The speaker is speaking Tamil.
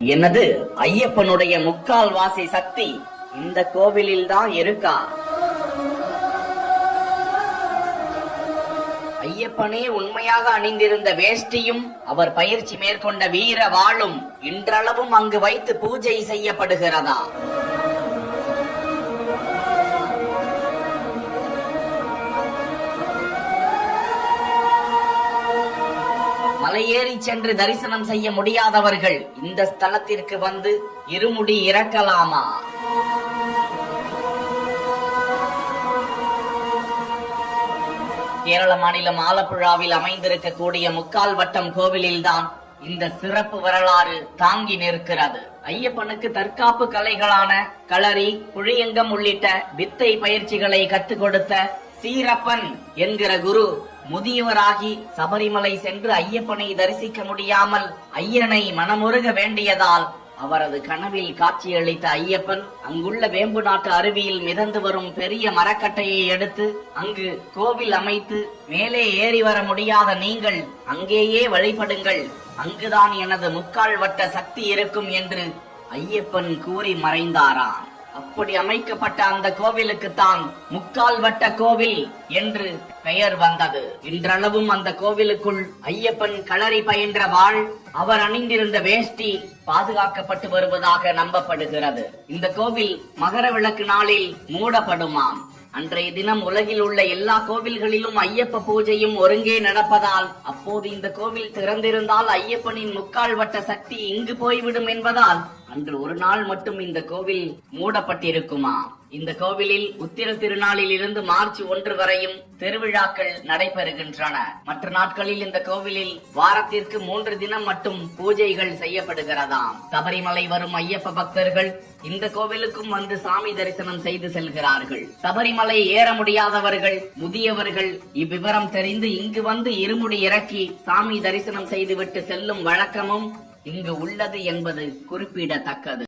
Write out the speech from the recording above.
என்னது, ஐயப்பனுடைய முக்கால் வாசி சக்தி இந்த கோவிலில் தான் இருக்கா? ஐயப்பனே உண்மையாக அணிந்திருந்த வேஷ்டியும் அவர் பயிற்சி மேற்கொண்ட வீர வாளும் இன்றளவும் அங்கு வைத்து பூஜை செய்யப்படுகிறதா? மலையேறி சென்று தரிசனம் செய்ய முடியாதவர்கள் இந்த ஸ்தலத்திற்கு வந்து இருமுடி இறக்கலாமா? கேரள மாநிலம் ஆலப்புழாவில் அமைந்திருக்கக்கூடிய முக்கால் வட்டம் கோவிலில்தான் இந்த சிறப்பு வரலாறு தாங்கி நிற்கிறது. ஐயப்பனுக்கு தற்காப்பு கலைகளான களரி, புழியங்கம் உள்ளிட்ட வித்தை பயிற்சிகளை கற்றுக் கொடுத்த சீரப்பன் என்கிற குரு முதியவராகி சபரிமலை சென்று ஐயப்பனை தரிசிக்க முடியாமல் ஐயனை மனமுருக வேண்டியதால் அவரது கனவில் காட்சியளித்த ஐயப்பன் அங்குள்ள வேம்பு நாட்டு அருவியில் மிதந்து வரும் பெரிய மரக்கட்டையை எடுத்து அங்கு கோவில் அமைத்து, மேலே ஏறி வர முடியாத நீங்கள் அங்கேயே வழிபடுங்கள், அங்குதான் எனது முக்கால் வட்ட சக்தி இருக்கும் என்று ஐயப்பன் கூறி மறைந்தாராம். அப்படி அமைக்கப்பட்ட அந்த கோவிலுக்குத்தான் முக்கால் வட்ட கோவில் என்று பெயர் வந்தது. இன்றளவும் அந்த கோவிலுக்குள் ஐயப்பன் களரி பயின்ற வாள், அவர் அணிந்திருந்த வேஷ்டி பாதுகாக்கப்பட்டு வருவதாக நம்பப்படுகிறது. இந்த கோவில் மகர விளக்கு நாளில் மூடப்படுமாம். அன்றைய தினம் உலகில் உள்ள எல்லா கோவில்களிலும் ஐயப்ப பூஜையும் ஒருங்கே நடப்பதால் அப்போது இந்த கோவில் திறந்திருந்தால் ஐயப்பனின் முக்கால் வட்ட சக்தி இங்கு போய்விடும் என்பதால் அன்று ஒரு நாள் மட்டும் இந்த கோவில் மூடப்பட்டிருக்குமா? இந்த கோவிலில் உத்திர திருநாளில் இருந்து மார்ச் 1 வரையும் திருவிழாக்கள் நடைபெறுகின்றன. மற்ற நாட்களில் இந்த கோவிலில் வாரத்திற்கு 3 தினம் மட்டும் பூஜைகள் செய்யப்படுகிறதாம். சபரிமலை வரும் ஐயப்ப பக்தர்கள் இந்த கோவிலுக்கும் வந்து சாமி தரிசனம் செய்து செல்கிறார்கள். சபரிமலை ஏற முடியாதவர்கள், முதியவர்கள் இவ்விவரம் தெரிந்து இங்கு வந்து இருமுடி இறக்கி சாமி தரிசனம் செய்துவிட்டு செல்லும் வழக்கமும் இங்கு உள்ளது என்பது குறிப்பிடத்தக்கது.